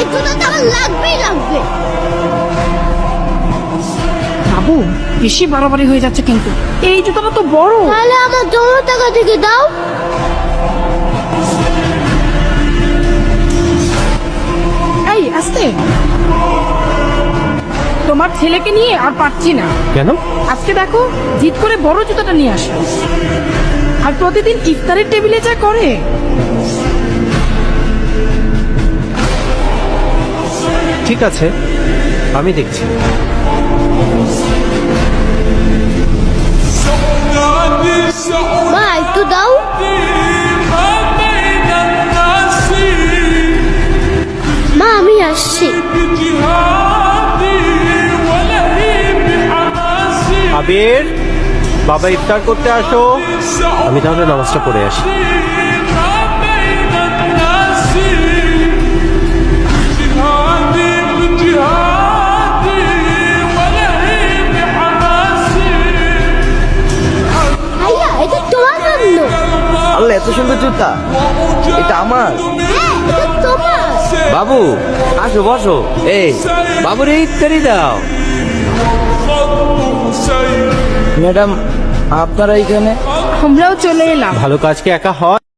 এই জুতাটা আমার লাগবেই লাগবে। বাবু বেশি বাড়াবাড়ি হয়ে যাচ্ছে কিন্তু, এই জুতোটা তো বড়। তাহলে আমার জমার টাকা থেকে দাও। এই আস্তে, তোমার ছেলেকে নিয়ে আর পারছি না। কেন? আজকে দেখো জিদ করে বড় জুতাটা নিয়ে আসে, আর প্রতিদিন ইফতারের টেবিলে যা করে। ঠিক আছে, আমি দেখছি। মা একটু দাও। মা আমি আসছি। আবির, বাবা ইফতার করতে আসো। আমি তাহলে নামাজটা পড়ে আসি। ভাইয়া এটা তোমার জন্য। আল্লাহ, এত সুন্দর জুতা, এটা আমার। হ্যাঁ এটা তোমার। বাবু আসো, বসো। এই বাবুর ইফতারি দাও। ম্যাডাম, আপনারা এখানে? আমরাও চলে এলাম। ভালো কাজ কি একা হয়?